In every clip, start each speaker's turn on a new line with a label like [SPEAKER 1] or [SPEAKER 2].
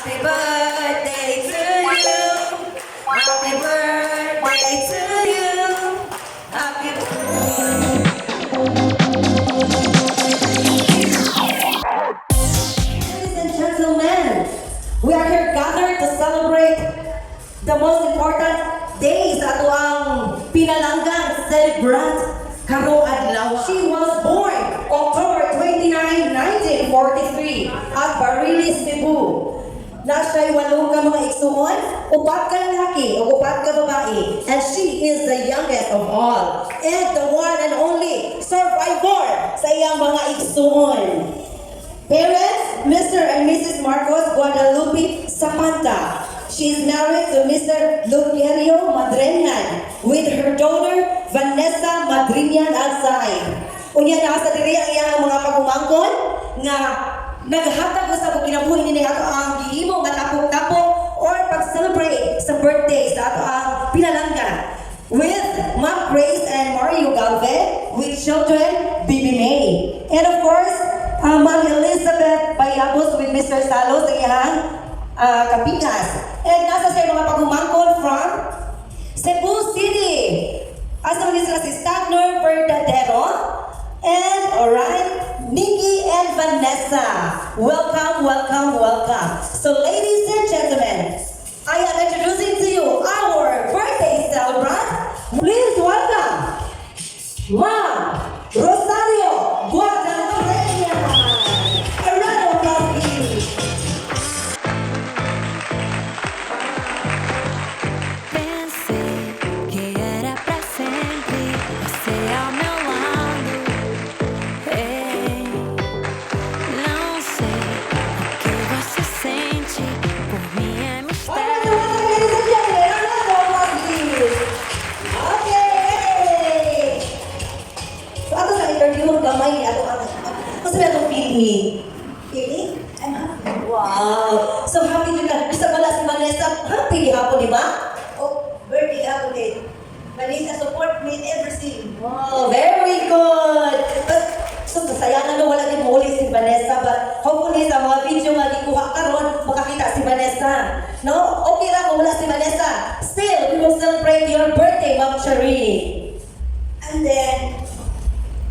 [SPEAKER 1] Happy birthday to you. Happy birthday to you. Happy Ladies and gentlemen, we are here gathered to celebrate the most important days ato ang pinalanggan celebrant karong adlaw. She was born October 29, 1943 at Barilis, Cebu. Nasa'y 8 ka mga igsuon, 4 ka lalaki o 4 ka babae, and she is the youngest of all and the one and only survivor sa iyang mga igsuon. Parents, Mr. and Mrs. Marcos Guadalupe Zapanta. She is married to Mr. Lucerio Madrinan with her daughter Vanessa Madrinan Alzay. Unya na sa diri ang iyang mga pagumangkon nga naghatag sa kinabuhi ni ato ang gihimo nga tapok-tapok or pag-celebrate sa birthday sa ato ang pinalanggan with Ma'am Grace and Mario Galvez, with children Bibi May, and of course Ma'am Elizabeth Bayabos with Mr. Salos sa iyang Kapinas. And nasa sa mga pagumangkon from Cebu City. Asa man sila si Stagner Verdadero and alright, Nikki and Vanessa. Welcome, welcome, welcome. So ladies and gentlemen, I am introducing to you our birthday celebrant. Please welcome Ma'am Rosario Guadalupe. A round of applause, please.
[SPEAKER 2] Pensei que era pra sempre você ao meu lado. Ei, não sei o que você sente por mim é mistério.
[SPEAKER 1] Ladies and gentlemen, a round of applause, please. Okay. So ato sa interview gamay ni ato ang sabi atong feeling. Feeling? I'm happy. Wow. So happy din ka. Bisa pala si Vanessa. Happy di hapon, di ba?
[SPEAKER 3] Oh, birthday ako din. Vanessa, support me in everything.
[SPEAKER 1] Wow, very good. But, so kasayangan no, wala din muli si Vanessa. But hopefully sa mga video nga gikuha karon makakita si Vanessa. No? Okay ra kung wala si Vanessa. Still, we will celebrate your birthday, Ma'am Cherie.
[SPEAKER 3] And then,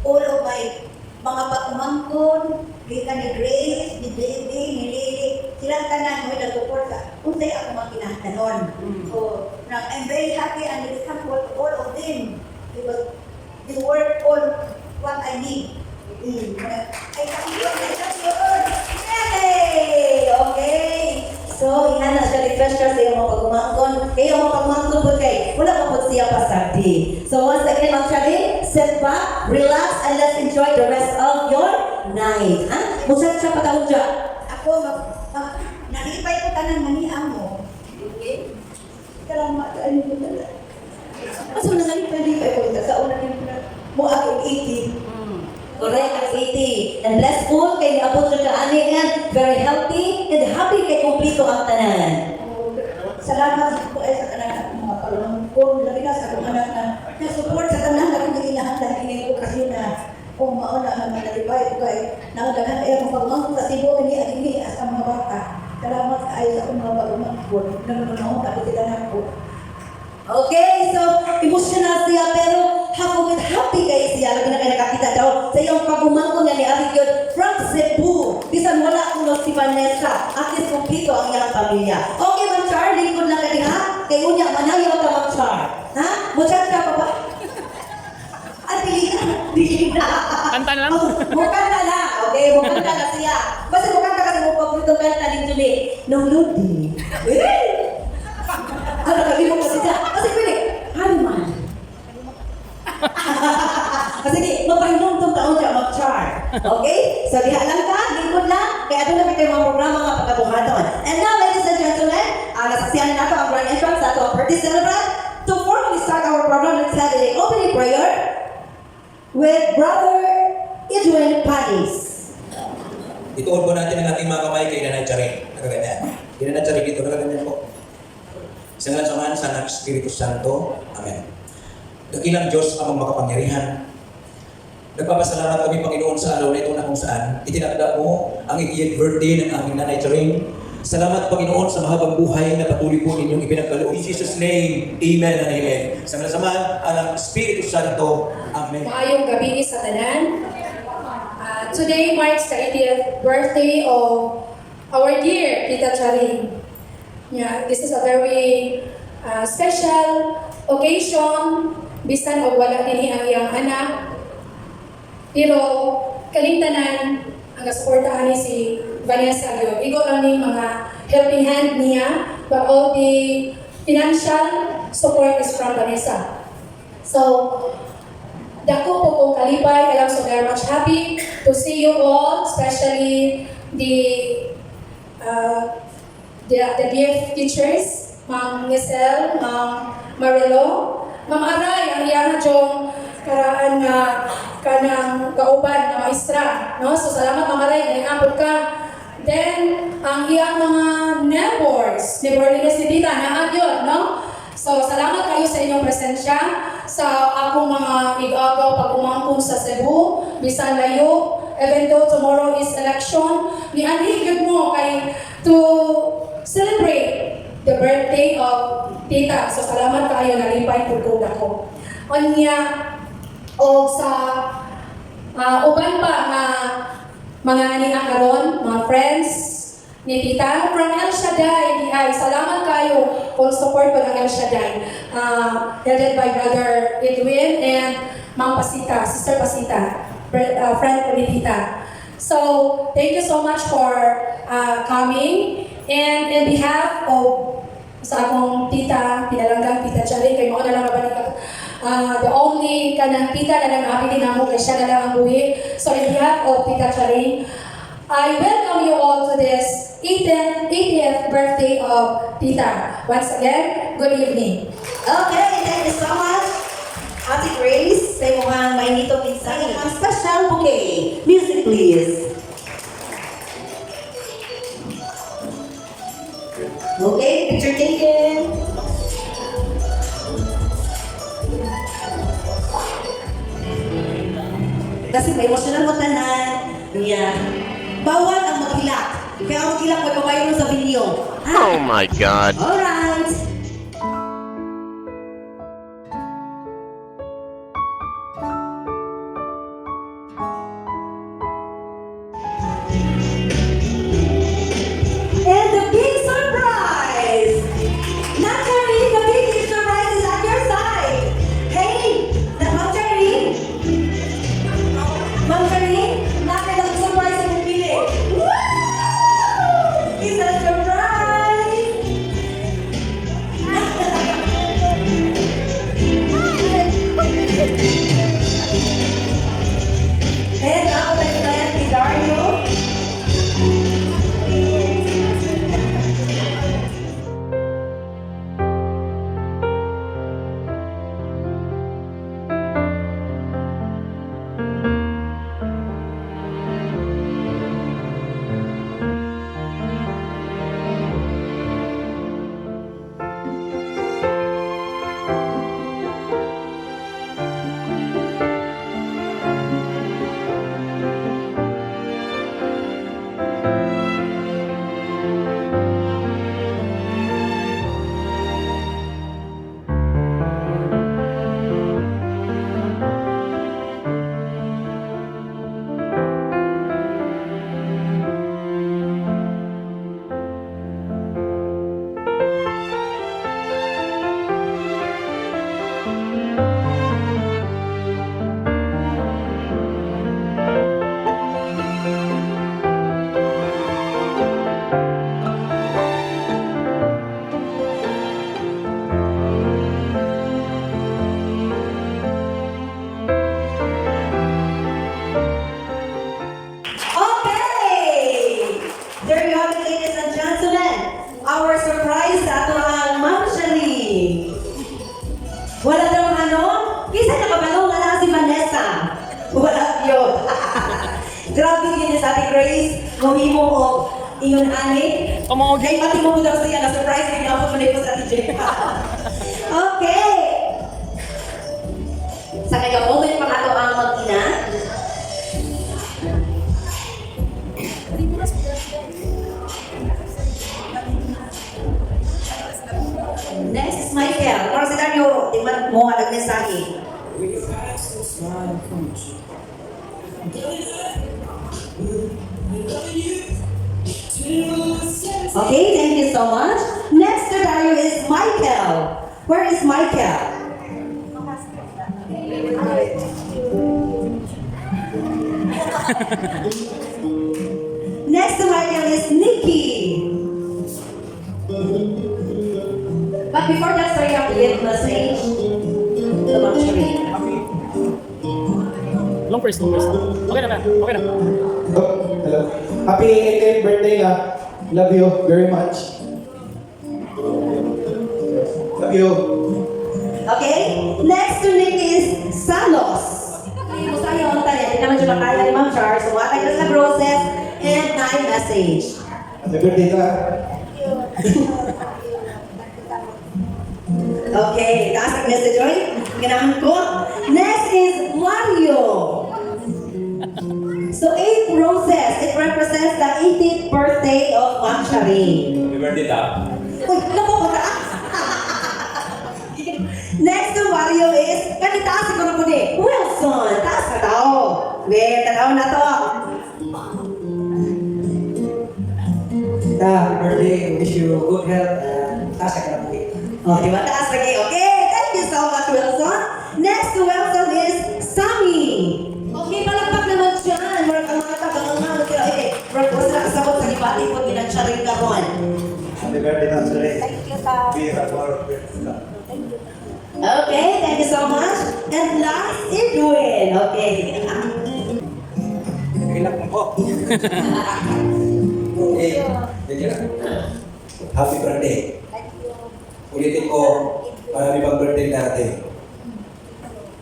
[SPEAKER 3] all of my mga pagmangkon, Rika ni Grace, ni Baby, ni Lily, silang tanan mo nag-support ka. Unsay ako makinahanglan. So, I'm very happy and very thankful to all of them because they work all what I need. I thank you.
[SPEAKER 1] Yay! Okay. So, ina na siya request siya sa iyong mga pagumangkon. Kaya yung mga pagumangkon po kay, wala pa po siya pasabi. So, once again, Ma'am Cherie, sit back, relax, and let's enjoy the rest of your night. Ha? Musat siya patawag siya.
[SPEAKER 3] Ako, nalipay ko tanan maniang mo. Okay? Salamat. Ano ko talaga?
[SPEAKER 1] Mas mo nangalipay ko ito sa una niyo mo akong 80. Correct, ang 80. And blessful, kay niabot siya ka ani and very healthy and happy kay kumplito ang tanan.
[SPEAKER 3] Salamat po sa tanan ng mga kalungkot, labi na sa akong anak na support sa tanan na kung inahandan ini ko kasi na kung mauna ang manalibay ko kay nakadaghan ay ang pagmangkot sa Cebu ni adili as ang mga bata. Salamat kayo sa akong mga pagmangkot na manunahon ako titanan ko.
[SPEAKER 1] Okay, so emotional siya pero happy kay siya. Labi na kayo nakakita daw sa iyong pagumangkon nga ni Ate Gyud from Cebu. Bisan wala kuno si Vanessa. At least kumpleto ang iyang pamilya. Okay, Ma'am Char, lingkod lang ka ha? Kay unya, manayaw ka, Ma'am Char. Ha? Muchat ka pa ba? At dili na.
[SPEAKER 4] Kanta lang.
[SPEAKER 1] Mukanta na. Okay, mukanta na siya. Basta mukanta kasi mo paborito kanta din Julie. No Lodi. Ano kami mo kasi siya? Kasi pwede, Hanuman. Sige, mapahinom itong taon siya, mag-char. Okay? So, diha lang ka, lingkod lang. Kaya ito na kayo mga programa nga pagkabuhaton. And now, ladies and gentlemen, nasasiyahan nato ang grand entrance sa ato ang birthday celebrant. To formally start our program, let's have an opening prayer with Brother Edwin Panis.
[SPEAKER 5] Ituon po natin ang ating mga kamay kay Nanay Charing. Nakaganyan. Kay Nanay Charing dito, nakaganyan po. Sa ngalan sa Ama, sa Anak, Espiritu Santo. Amen. Dakilang Diyos amang makapangyarihan. Nagpapasalamat kami, Panginoon, sa araw na ito na kung saan itinakda mo ang iyong birthday ng aming Nanay Charing Salamat, Panginoon, sa mahabang buhay na patuloy po ninyong ipinagkaloob. In Jesus' name, Amen and Amen. Sa ngalan ng Espiritu Santo, Amen.
[SPEAKER 4] Maayong gabi sa tanan. Today marks the 80th birthday of our dear Tita Charing. Yeah, this is a very special occasion. Bisan og wala dinhi ang iyang anak. Pero kaning tanan ang gasuportahan ni si Vanessa Aguilar. Igo lang ni mga helping hand niya, but all the financial support is from Vanessa. So, dako po kong kalipay. I'm so very much happy to see you all, especially the dear teachers, Ma'am Giselle, Ma'am Marilo, Ma'am Aray, ang iyang jong karaan nga kanang kauban na maestra, no? So salamat Ma'am Aray, nag-abot ka. Then ang iyang mga neighbors, neighborliness ni Tita, naagyon, no? So salamat kayo sa inyong presensya sa akong mga igagaw pag-umangkong sa Cebu, bisan layo, even though tomorrow is election, nianhigid mo kay to celebrate the birthday of Tita. So salamat kayo, nalipay pugod ako. Onya, o sa uban pa nga mga niya karon, mga friends ni Tita from El Shaddai, DI. Salamat kayo kung support ko ng El Shaddai. Headed by Brother Edwin and Ma'am Pasita, Sister Pasita, friend ko ni Tita. So, thank you so much for coming. And in behalf of sa akong tita, pinalanggang Tita Charing, kay mo na lang mabalik the only kanang tita na lang apili na mo, kay siya na lang ang buhi. So, in behalf of Tita Charing, I welcome you all to this 80th birthday of Tita. Once again, good evening.
[SPEAKER 1] Okay, thank you so much, Ate Grace, sa inyong mainitong mensahe. Ang special bouquet. Music, please. Okay, picture taken. Kasi may emosyonal mo tanan. Yeah. Bawal ang maghilak. Kaya ang maghilak may kabayo sa video.
[SPEAKER 6] Oh my God.
[SPEAKER 1] Alright. And the big surprise! Naturally, the big surprise is at your side. Hey, Ma'am Charing. Ma'am Charing, natin ang surprise sa pili. Woo! It's a surprise! And ako na yung si Dario. Grace, mahimo o ingon ani. Kay pati mo daw siya na surprise kay dapat man ko sa DJ. Okay. Sa kaya moment pa ato ang mag-ina. Michael. Para sa kanyo, di man mo ang mensahe. Okay, thank you so much. Next to Dario is Michael. Where is Michael? Next to Michael is Nikki. But before that, sorry, you have to give a message to the luxury.
[SPEAKER 7] Long press. Okay na ba? Okay na.
[SPEAKER 8] Oh, hello. Happy 18th birthday na. Love you very much. Love you.
[SPEAKER 1] Okay? Next to Nick is Salos. Kumusta yun? Hindi naman siya makaya ni Ma'am Char. So, watay ka sa process and nine message.
[SPEAKER 8] Happy birthday ka.
[SPEAKER 1] Okay, taas ang message, oy. Ganahan ko. Next is Mario. So, 8 roses. It represents the 18th birthday of Ma'am Shari.
[SPEAKER 5] Happy birthday ta.
[SPEAKER 1] Uy, naku ko taas. Next to Mario is, kanitaas siguro po di, Wilson. Taas na tao. Wait, tanaw na to.
[SPEAKER 9] Happy birthday. Wish you good health. Taas ka na po.
[SPEAKER 1] Oh, di ba? Taas lagi. Okay, thank you so much, Wilson. Next to Wilson is Sammy. Okay, palakpak naman dyan. Marag ang mga tagang okay, marag ko sila kasabot sa ibali ko, ginagsaring karon.
[SPEAKER 8] Happy birthday na sir.
[SPEAKER 3] Thank you, sir.
[SPEAKER 8] Be a tomorrow.
[SPEAKER 1] Okay, thank you so much. And last, Edwin. Okay.
[SPEAKER 5] Ilang po. Okay, ganyan. Happy birthday. Ulitin ko, marami pang birthday natin.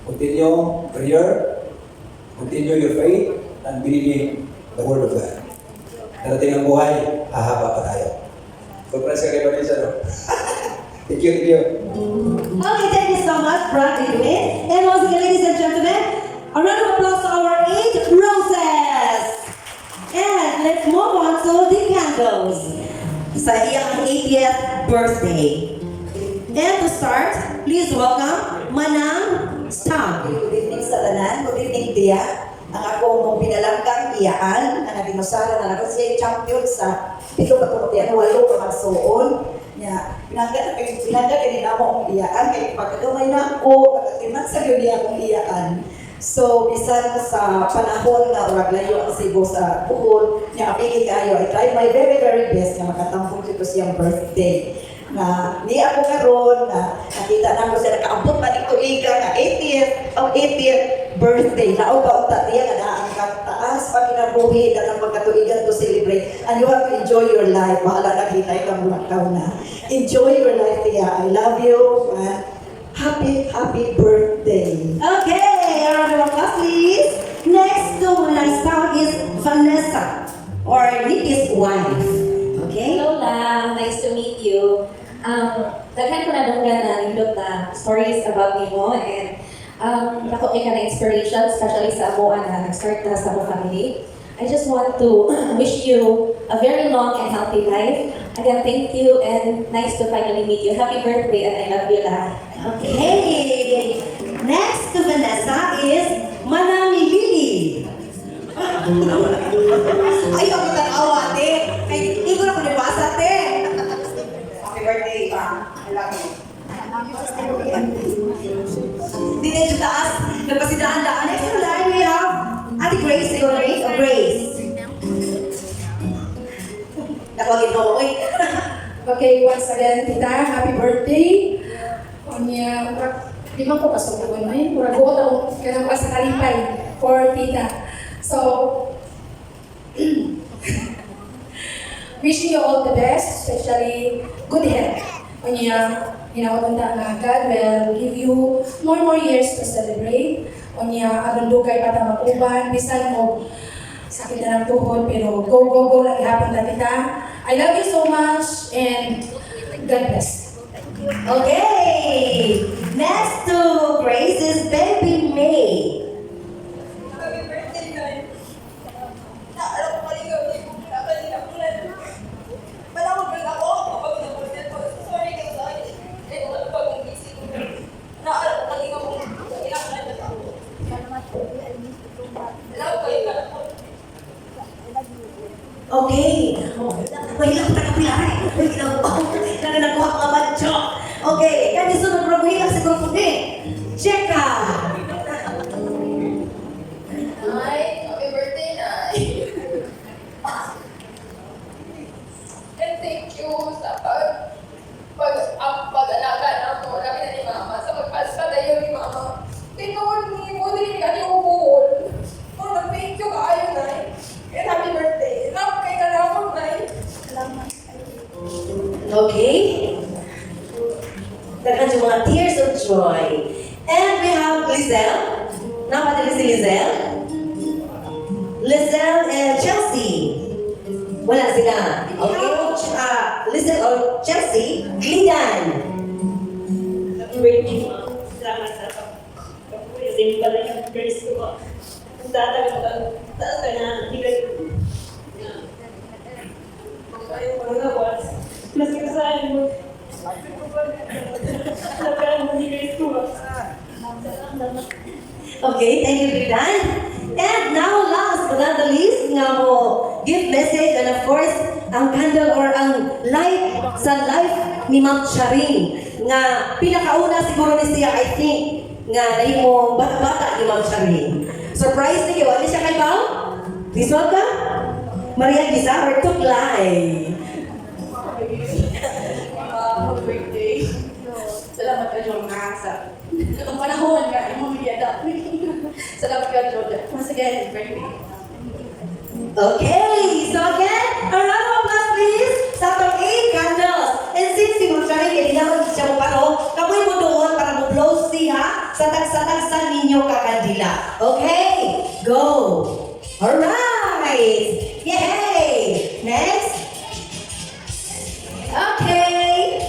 [SPEAKER 5] Continue prayer, continue your faith, and believing the word of God. Darating ang buhay, hahaba pa tayo. Surprise ka kay Vanessa, no? Thank you, thank you.
[SPEAKER 1] Okay, thank you so much, Brad Edwin. And once again, ladies and gentlemen, a round of applause to our 8 roses. And let's move on to the candles. Sa iyang 80th birthday. And to start, please welcome Manang Stang.
[SPEAKER 3] Good evening sa tanan. Good evening, Tia. Ang ako mong pinalanggang iyaan, ang nagdinosara na ako siya champion sa pito katulog walo pamagsuon. Pinangga kini na mo ang iyaan, kay pagkagaway na ako, pagkatiman sa yun akong iyaan. So, bisan sa panahon na urag layo ang Cebu sa Bohol, niya apigid kayo, I tried my very, very best na makatampong dito siyang birthday. Na ni ako karon na nakita na ko siya nakaabot pa dito iga na 80th birthday. Lao ba unta diya na ang taas pa kinabuhi na ang pagkatuigan to celebrate. And you have to enjoy your life. Bahala na kita ikang mulakaw na. Enjoy your life, Tia. I love you. Happy birthday.
[SPEAKER 1] Okay, a round of applause, please. Next to Manang Stang is Vanessa, or Nikki's wife. Okay?
[SPEAKER 10] Hello lang, nice to meet you. Daghan ko na dunggan na nindot na stories about nimo and dako kay ka na inspiration, especially sa amo na nag-start na sa mo family. I just want to wish you a very long and healthy life. Again, thank you and nice to finally meet you. Happy birthday and I love you lahat.
[SPEAKER 1] Okay. Next to Vanessa is Manang Lily.
[SPEAKER 3] Ay, ako tanawa, te. Ay, hindi ko na ko nabasa, te. Happy birthday, pa. I love you.
[SPEAKER 1] Di na yung taas. Nagpasidaan-daan. Next to line, we have Ate Grace. Siguro Grace o Grace? Nakawagin mo, oy.
[SPEAKER 4] Okay, once again, tita, happy birthday. Kanya, di man ko kasubukan mo eh. Mura ko daw, kaya ko sa kalipay for tita. So, wishing you all the best, especially good health. Kanya, hinawaganda na God will give you more years to celebrate. Kanya, agandugay pa ta mag-uban, bisan mo sakit na ng tuhod, pero go lang ihapon na tita. I love you so much and God bless.
[SPEAKER 1] Okay. Next to Grace is Baby May.
[SPEAKER 3] Happy birthday, guys. Alam ko maligaw, hindi ko pinapaligaw. Malawag lang ako kapag nabulit ko. Sorry, guys.
[SPEAKER 1] Okay? Daghan yung mga tears of joy. And we have Lizelle. Napatili si Lizelle. Lizelle and Chelsea. Wala sila. Okay? Lizelle or Chelsea, Glidan.
[SPEAKER 10] Salamat sa pagpuyo sa inyong balik ang grace ko. Ang tatag mo taas ka na, higay ko. Ayaw mo na was. Mas kikasahin mo. Nagkaan mo higay ko.
[SPEAKER 1] Okay, thank you, Glidan. And now, last but not the least, nga mo gift message and of course, ang candle or ang light sa life ni Ma'am Charing. Nga pinakauna siguro ni siya, I think, nga nahimong bata-bata ni Ma'am Charing. Surprise ni kayo, ano siya kay Bao? Visual ka? Maria Gisa or Tuklay?
[SPEAKER 4] Birthday. Salamat ka, John, sa ang panahon ka, yung mga biyada. Salamat ka, John. Once again, birthday.
[SPEAKER 1] Okay, so again, a round of applause please sa atong 8 candles. And since si Ma'am Charing, kailangan siya mo paro, kamoy mo doon para mo blow siya sa tagsa-tagsa ninyo kakandila. Okay, go! Alright! Yay! Next! Okay!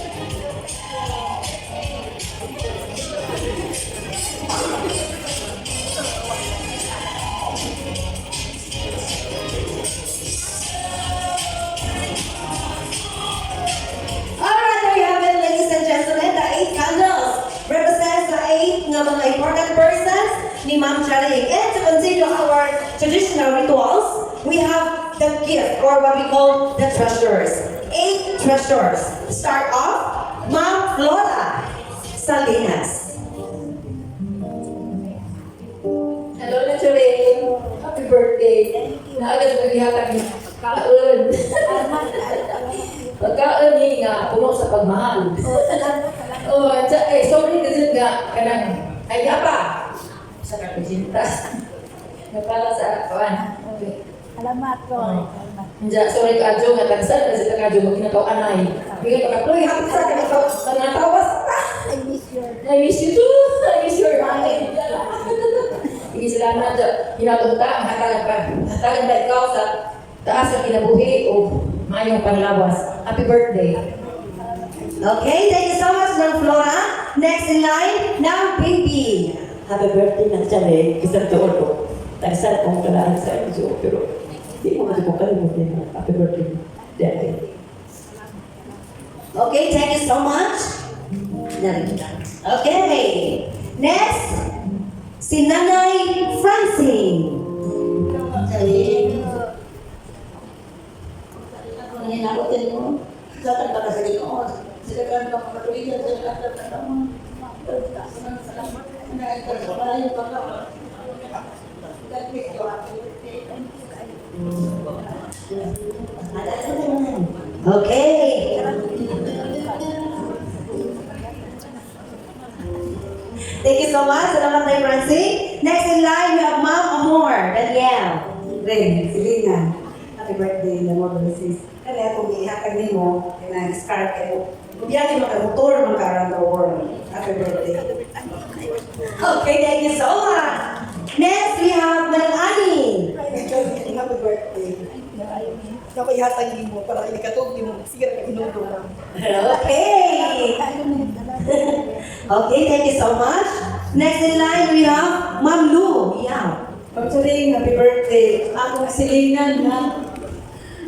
[SPEAKER 1] Alright, there you have it, ladies and gentlemen. The 8 candles represents the 8 nga mga important persons ni Ma'am Charing. And to continue our traditional rituals, we have the gift or what we call the treasures. 8 treasures. Start off, Ma'am Flora Salinas.
[SPEAKER 4] Hello, Naturing. Happy birthday. Naagad mo ihatag niyo. Pagkaon. Pagkaon ni nga, puno sa pagmahal. Oh, sorry kasi nga, kanang, ay pa. Sa kapisintas. Napala sa kawan. Okay.
[SPEAKER 3] Salamat ko.
[SPEAKER 4] Sorry ka, Adjo, nga tagsan, kasi ka, Adjo, maginataw anay. Bigay pa ka, Ploy, hapit sa kanatawas.
[SPEAKER 3] I miss your
[SPEAKER 4] I miss you too. I miss your money. Hindi sila na hinatunta, hatagan pa. Hatagan ba ikaw sa taas ng kinabuhi o mayong panglawas. Happy birthday.
[SPEAKER 1] Okay, thank you so much, Ma'am Flora. Next in line, now Baby.
[SPEAKER 11] Happy birthday ng Charing, isang tuon ko. Tagsan kong kalaan sa inyo, pero hindi mo kasi kung kalimutin mo. Happy birthday, Daddy.
[SPEAKER 1] Okay, thank you so much. Okay, next, si Nanay Francine.
[SPEAKER 3] Ako naninakotin mo. Saan ka sa likod? Sila ka na makatuloy sa lahat mo. Salamat. Malayo ka ka.
[SPEAKER 1] Okay. Thank you so much. Salamat Nanay Francine. Next in line, we have Ma'am Amor Danielle.
[SPEAKER 11] Ren, Selena, happy birthday, Amor Sis. Kaya kung ihatag din mo, na-discard kayo. Biyakin mo ka motor, magkaroon the world. Happy birthday.
[SPEAKER 1] Okay, thank you so much. Next, we have Manang Ani.
[SPEAKER 11] Happy birthday. Kapag ihatag din mo, para ikatog din mo, sige ka inundo lang.
[SPEAKER 1] Okay. Okay, thank you so much. Next in line, we have Ma'am Lu. Yeah.
[SPEAKER 11] Ma'am Charing, happy birthday. Ako silingan na.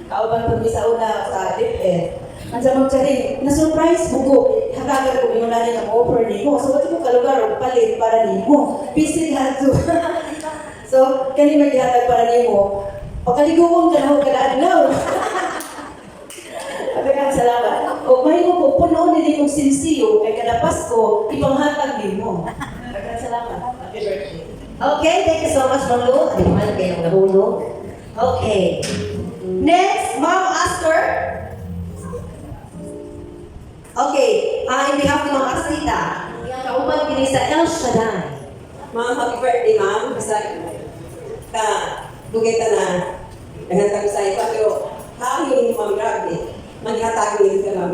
[SPEAKER 11] Kauban pa sa una sa DepEd. Ang sa Ma'am Charing, na-surprise mo ko. Hakagan ko yung nanin ang offer ni mo. So, wala ko kalugar o palit para ni mo. Visit hato. So, kani maghihatag para ni mo. Pagkaliguan ka na ako kalaadlaw. Pagkakas salamat. O may mo po, puno ni mong sinsiyo, kay kada Pasko, ipanghatag din mo. Pagkakas salamat. Happy birthday.
[SPEAKER 1] Okay, thank you so much, Ma'am Lu. Ay, mahal kayong nahulog. Okay. Next, Ma'am Astor. Okay, in behalf ng mga Asita, kauban kini sa El Shaddai.
[SPEAKER 11] Ma'am, happy birthday, ma'am. Basta ka, dugay ka na naghatag sa iba, pero haangin mo, ma'am, grabe. Maghatag mo ka lang.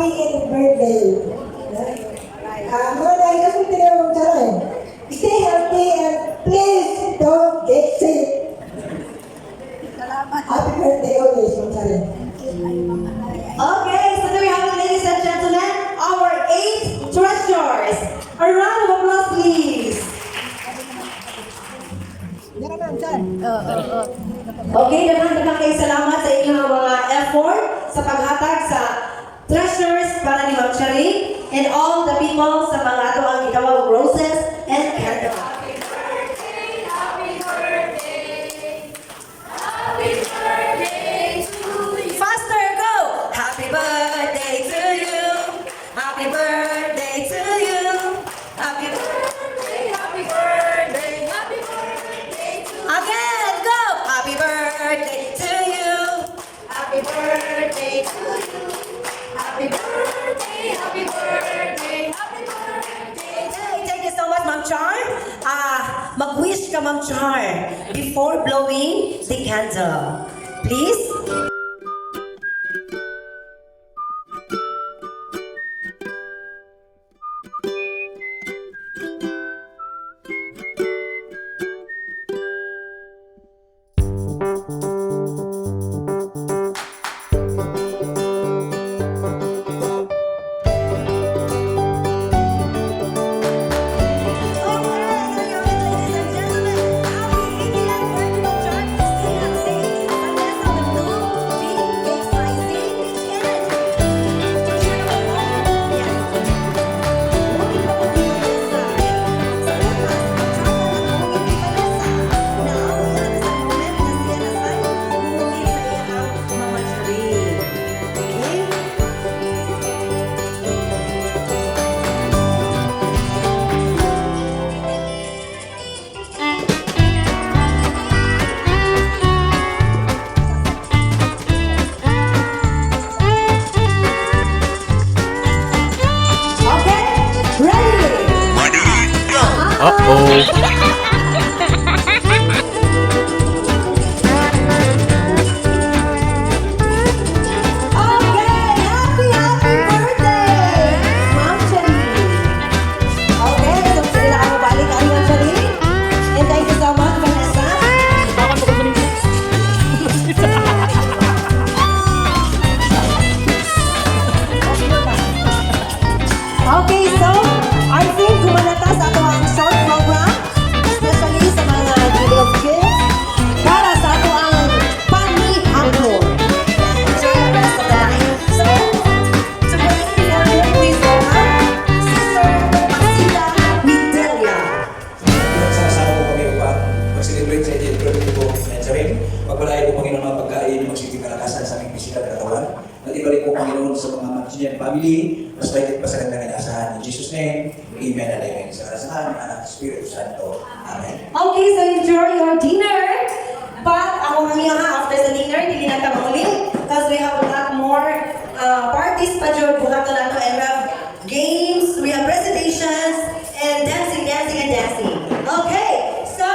[SPEAKER 11] happy 8th birthday. Mga dahil kasi tinawag ka rin. Stay healthy and please don't get sick. Happy birthday always, Ma'am Sharon.
[SPEAKER 1] Okay, so there we have it, ladies and gentlemen, our 8 treasures. A round of applause, please. Okay, daghang kayo salamat sa inyong mga effort sa paghatag sa treasures para ni Ma'am Charing and all the people sa mga ato ang gitawag roses and candles. Faster, go! Happy birthday to you. Happy birthday to you. Happy birthday, happy birthday, happy birthday to you. Again, go! Happy birthday to you. Happy birthday to you. Happy birthday, happy birthday, happy birthday. Thank you so much, Ma'am Char. Mag-wish ka, Ma'am Char, before blowing the candle. Please. Okay, so I think gumanata sa ato ang short program, especially sa mga video of kids, para sa ato ang panihapon. Enjoy the rest of the night. So, to bring it forward, please welcome Sister Pasila Midelia.
[SPEAKER 5] Sama-sama po kami upang mag-celebrate sa 8th birthday po ng Charing. Magpalayo po Panginoon mga pagkain, magsibig kalakasan sa aming pisikal na katawan. At ibalik po Panginoon sa mga Maxinian family, mas mahigit pa sa kanilang inaasahan. In Jesus' name, Amen and Amen. Sa karasahan, Anak, Espiritu Santo. Amen.
[SPEAKER 1] Okay, so enjoy your dinner. But ako nga after the dinner, hindi na ka mauli because we have a lot more parties pa dyan. Buhat na nato and we have games, we have presentations, and dancing, dancing, and dancing. Okay, so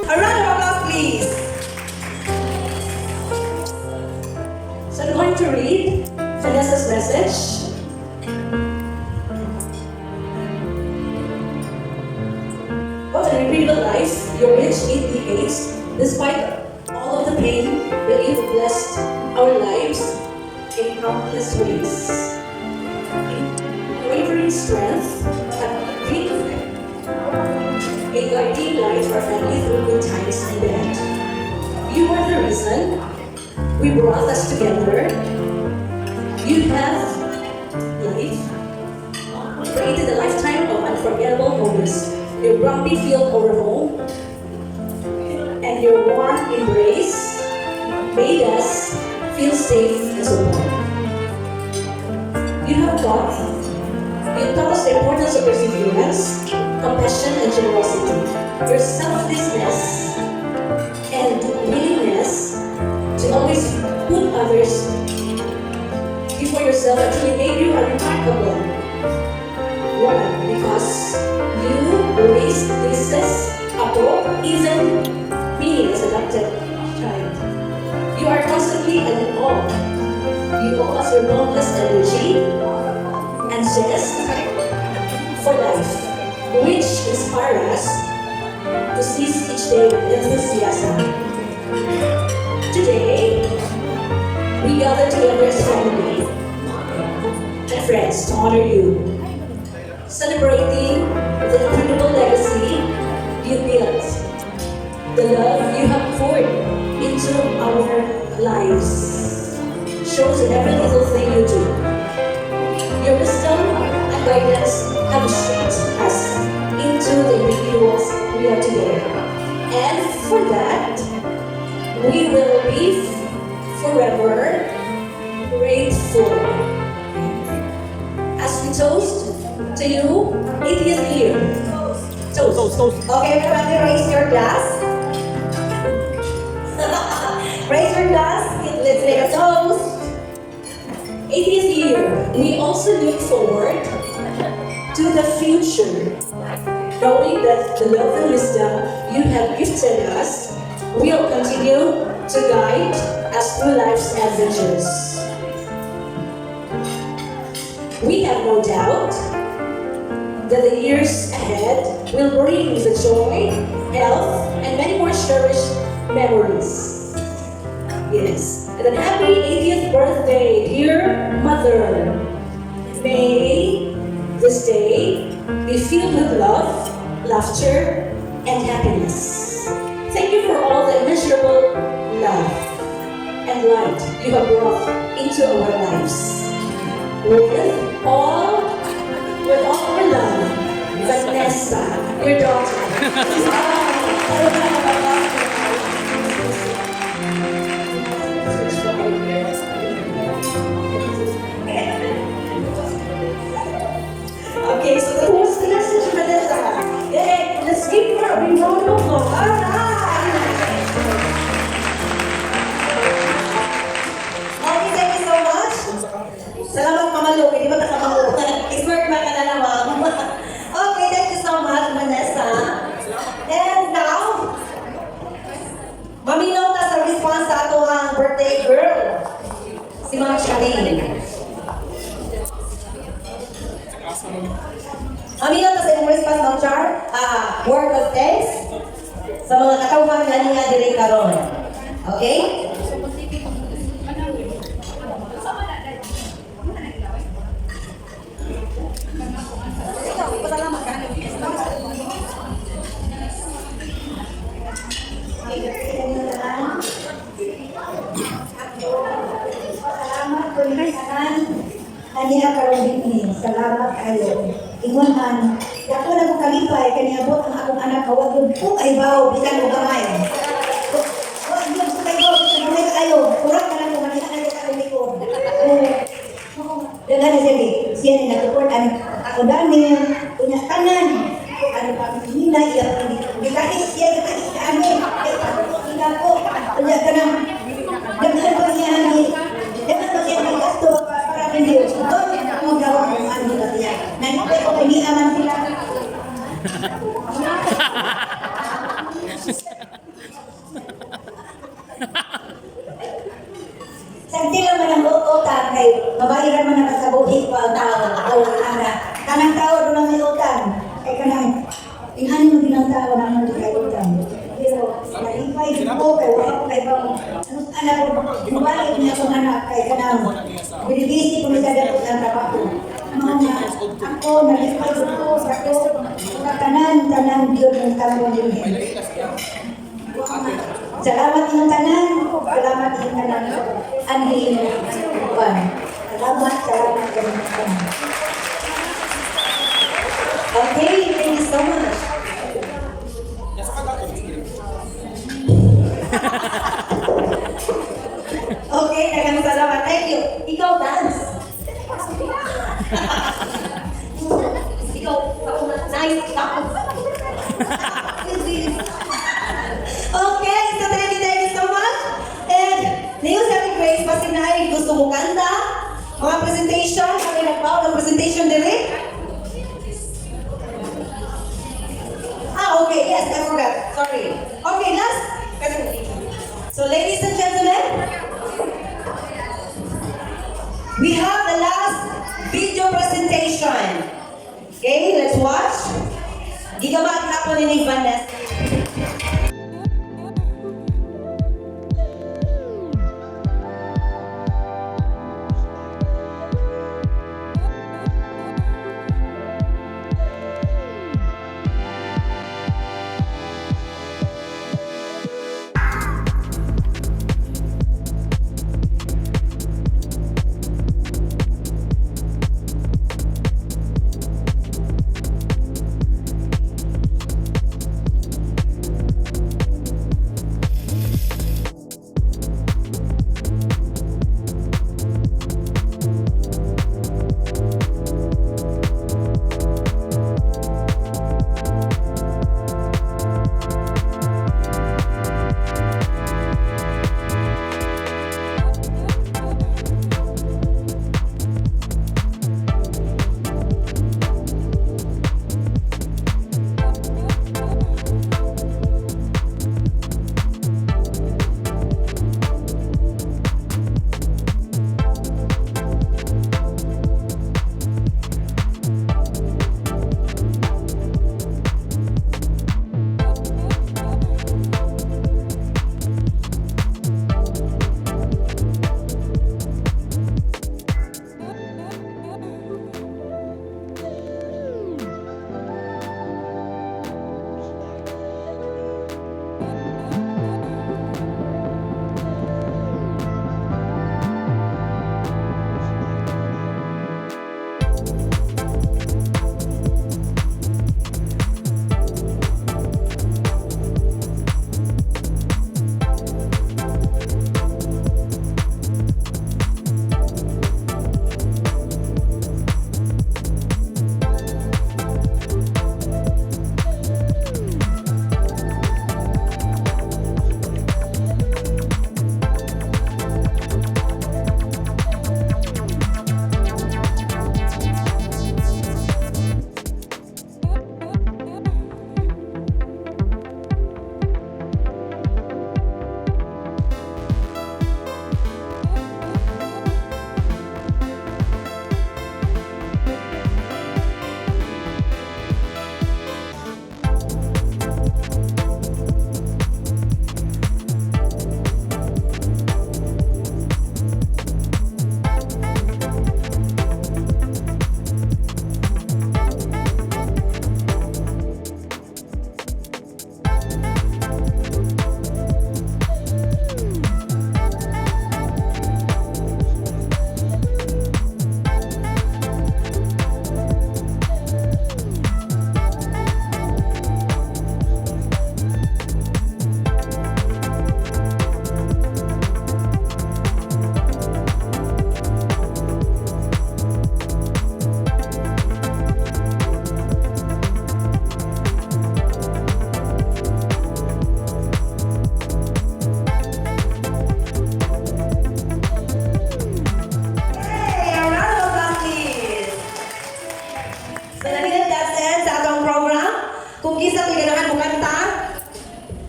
[SPEAKER 11] A round of applause, please. So I'm going to read Vanessa's message. What an incredible life your rich 8 decades, despite all of the pain that you've blessed our lives in countless ways. Unwavering strength and great a guiding light for family through good times and bad. You are the reason we brought us together. You have created a lifetime of unforgettable moments. Your grumpy feel over home and your warm embrace made us feel safe and supported. You taught us the importance of perseverance, compassion, and generosity. Your selflessness and willingness to always put others before yourself actually made you a remarkable woman because you raised this Apo, even me as adopted child. You are constantly in awe. You owe us your boundless energy and zest for life, which inspire us to seize each day with enthusiasm. Today, we gather together as family and friends to honor you, celebrating the incredible legacy you built, the love you have poured into our lives, shows in every little thing you do. Your wisdom and guidance have shaped us into the individuals we are today. And for that, we will be forever grateful. As we toast to you, 80th year. Toast.
[SPEAKER 1] Okay, everybody raise your glass. Raise your glass. Let's make a toast.
[SPEAKER 11] 80th year, we also look forward to the future, knowing that the love and wisdom you have gifted us will continue to guide us through life's adventures. We have no doubt that the years ahead will bring the joy, health, and many more cherished memories. Yes, and a happy 80th birthday, dear Mother. May this day be filled with love, laughter, and happiness. Thank you for all the immeasurable love and light you have brought into our lives. With all our love, Vanessa, your daughter. Okay, so the who's the message, Vanessa? Yay! Let's give her a big round of applause. Alright!
[SPEAKER 1] Okay, thank you so much. Salamat, Mama Luke. Di ba kasama ko? Expert ba ka na naman? Okay, thank you so much, Vanessa. And now, maminaw na sa response sa ato ang birthday girl, si Ma'am Charlene. karon. Okay?
[SPEAKER 3] Salamat po yung kanan. Kaniya karon din. Salamat kayo. Ingon man, dako na ko kalipay kaniya bot ang akong anak kawag yung po ay bawo bisan og gamay. Wag yung po kay bawo bisan gamay kayo. Kurang ka lang ko manihan na sa akong likod. Dengan siya ni natutunan ako dami punya kanan. Ano pa mina iya dikasih siya dikasih kami. Tidak ko punya kanan. Dengan pernyataan dengan pernyataan gasto para video. Ang gawa ng ano niya. Nanti ko hindi aman sila. Santi lang man ang utang kay mabayaran man ang kasabuhi pa ang tao. Kanang tao doon ang may utang. Kay kanang inhanin mo din ang tao na ang kay utang. Pero nalipay ko kay wala ko kay bang anong anak ko mabalik niya akong anak kay kanang binibisi ko sa dapat ang trabaho. Mga ako nalipay ko sa tanan Diyos ng tanong din. Salamat yung tanan. Salamat yung tanan. Anhin. Salamat yung tanan.
[SPEAKER 1] Okay, thank you so much. Okay, dagang salamat. Thank you. Ikaw, dance. Ikaw, nice. Okay, so thank you so much. And ngayon sa ating Grace, basta na ay gusto mo kanta, mga presentation, kami nagbawa ng presentation direct. Okay, yes, I forgot. Sorry. Okay, last presentation. So, ladies and gentlemen, we have the last video presentation. Okay, let's watch. Gigabat hapon ni Vanessa.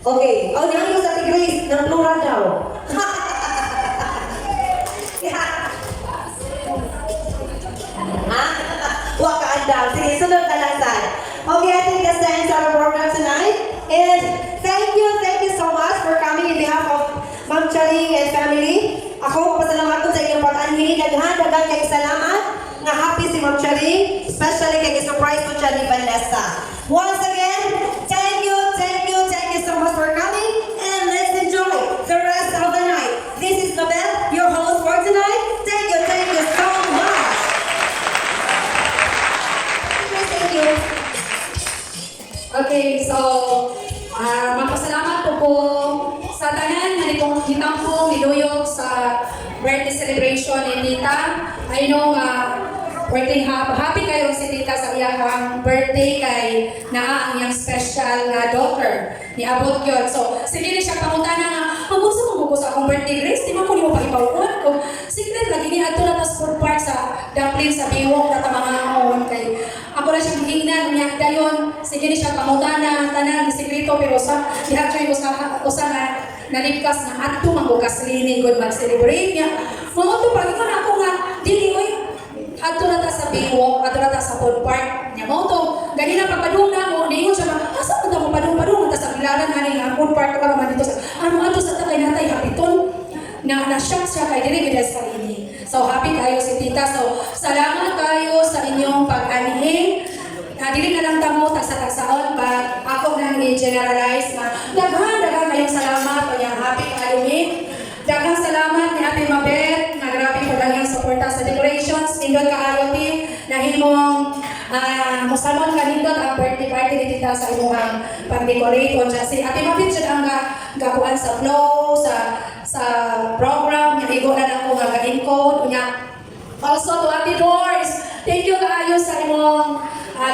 [SPEAKER 1] Okay. Oh, nilang yung sa Tigris, ng plural daw. Ha? Wakaan daw. Sige, sunod na lang, San. Okay, I think that's the end of our program tonight. And thank you so much for coming in behalf of Ma'am Charing and family. Ako, pasalamat ko sa inyong pag-anhini. Daghang kay salamat. Nga happy si Ma'am Charing. Especially kay surprise ko siya ni Vanessa. Once again, thank you so much for coming. And let's enjoy the rest of the night. This is Nobel, your host for tonight. Thank you so much. Thank you.
[SPEAKER 4] Okay, so magpasalamat po sa tanan na itong kitang po niluyog sa birthday celebration ni Tita. I know happy kayo si Tita sa iyang birthday kay naa ang iyang special na daughter ni Abot yun. So, sige na siya pangutana nga, gusto mo sa akong birthday, Grace? Di mo ko niyo pakipauon ko. Secret lagi ni ato na tas food part sa dumpling sa biwok na tamangaon kay ako na siyang hingnan niya dayon. Sige na siya pangutana tanan ni sekreto pero sa dihatry usa na naligkas na adto mangugas lini good mag-celebrate niya. Mga to pag ako nga dili oy adto na ta sa biwok, adto na ta sa food park niya mo to. Ganina pagpadung na mo niingon siya asa mo ta mo padung ta sa bilaran ani ang food park ka man dito sa ano sa takay natay hapiton na shock siya kay diri gid sa ini. So happy kayo si Tita. So salamat kayo sa inyong pag-anhin. Dili na lang tamo tagsa-tagsaon pag ako nang i-generalize na daghan kayong salamat kaya happy kayo ni. Daghang salamat ni Ate Mabet na grabe po lang yung suporta sa decorations. Nindot kaayo ti na himong musamon ka nindot ang birthday party ni Tita sa imuhang pag-decorate o si Ate Mabet siya ang gakuan sa flow sa program niya igo na lang ko gagain ko niya. Also to Ate Doors, thank you kaayo sa imong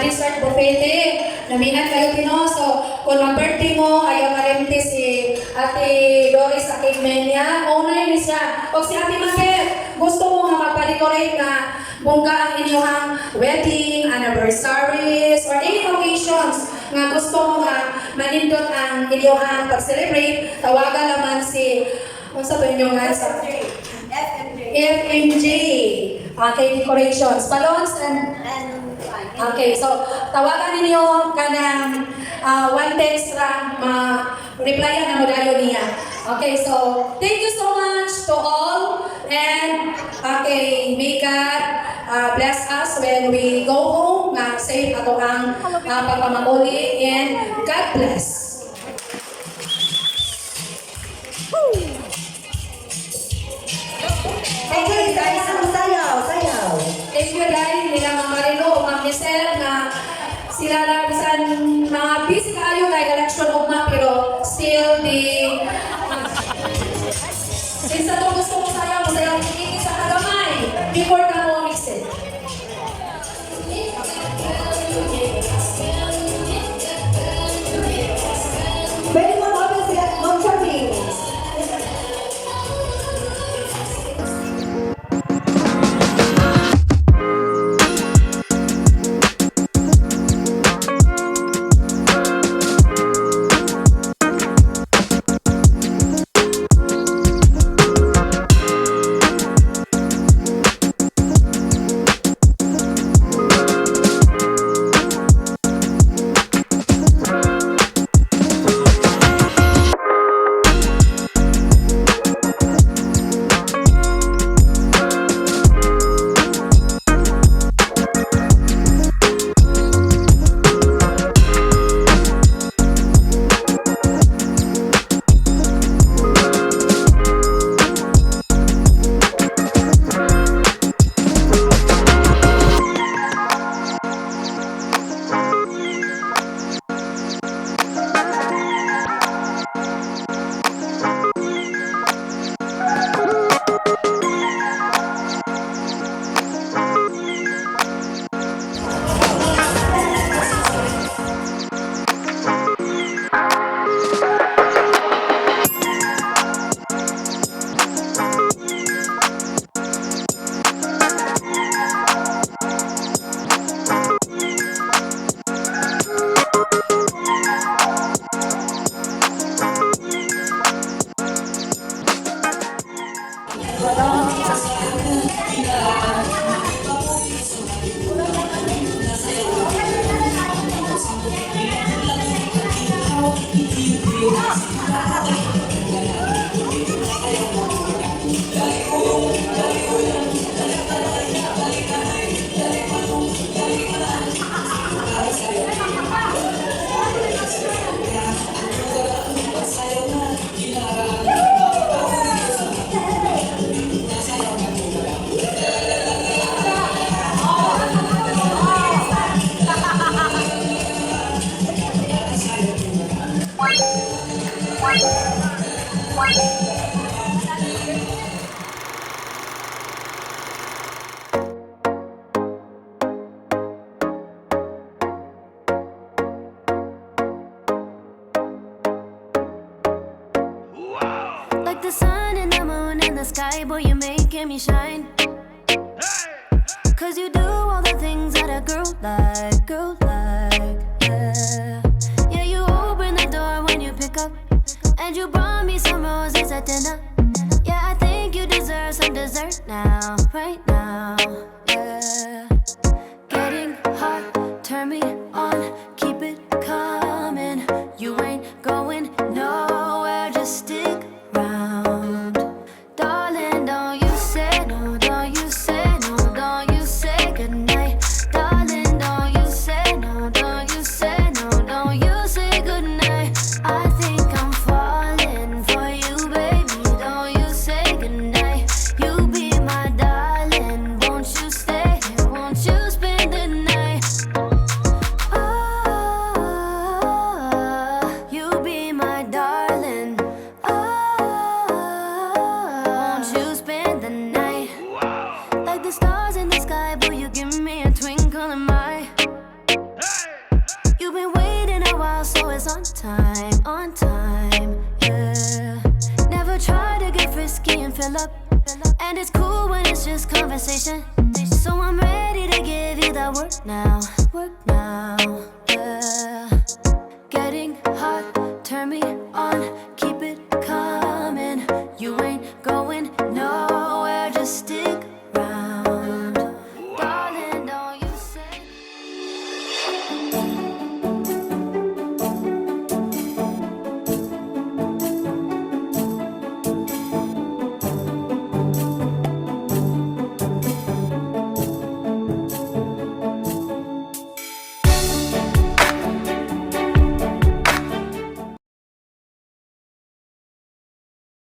[SPEAKER 4] dessert buffet. Naminat kayo Tino. So, kung mag-birthday mo, ayaw kalimti si Ate Doris sa cake niya. Owner ni siya. O si Ate Mabet, gusto mo nga magpa-decorate na bungga ang inyong wedding, anniversaries, or any occasions nga gusto mo nga manindot ang inyong pag-celebrate, tawagan naman si sa to inyong sa FMJ. Okay, decorations, balloons, and okay, so tawagan ninyo kanang one text lang replyan na modalo niya. Okay, so thank you so much to all and okay, may God bless us when we go home nga safe ato ang pagpamamuli and God bless.
[SPEAKER 1] Okay, sayaw.
[SPEAKER 4] Thank you dahil nila Ma'am Marilo o Ma'am Michelle na sila lang bisan mga busy kaayo kay election of ma pero still since ato gusto mo sayaw ikiki sa kagamay before ka mo mix it.
[SPEAKER 1] Pwede mo natin si Ma'am Charing.
[SPEAKER 2] the sky, boy, you're making me shine. Cause you do all the things that a girl like, yeah. Yeah, you open the door when you pick up, and you brought me some roses at dinner. Yeah, I think you deserve some dessert now, right now, yeah. Getting hot, turn me on, keep it coming. You ain't going nowhere, just stick around. Darling, don't you say no, don't you say no, don't you say goodnight. Darling, don't you say no, don't you say no, don't you say goodnight. I think I'm falling for you, baby, don't you say goodnight. You be my darling, won't you stay here, won't you spend the night? Oh, you be my darling. Oh, won't you spend the night? Like the stars in the sky, boy, you give me a twinkle in my. You've been waiting a while, so it's on time, yeah. Never try to get frisky and fill up, and it's cool when it's just conversation. So I'm ready to give you that work now,